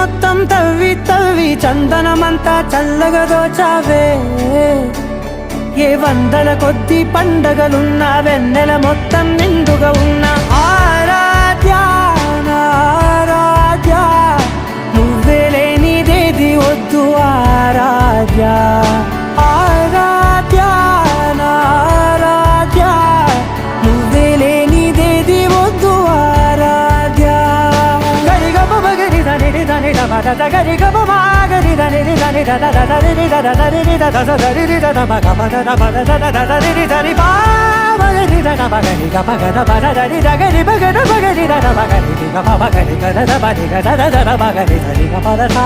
మొత్తం తవ్వి తవ్వి చందనమంతా చల్లగా దోచావే ఏ వందల కొద్ది పండగలున్న వెన్నెల మొత్తం నిండుగా ఉన్న ఆరాధ్య నా ఆరాధ్య నువ్వే లేనిదేది వద్దు ఆరాధ్య ఆరాధ్య నా ఆరాధ్య నువ్వే లేనిదేది వద్దు ఆరాధ్య గరిగ బగరి దని దని దమద గరిగ బగరి దని దని దద దరి దద దరి దద దరి దద బగ బద బద దద దరి దరి బా బగరి దద బగరి గ బగ బద దరి దగరి బగర బగరి దద బగరి గ బగరి గ దద బగరి గ దద దద బగరి దరి గ బద సా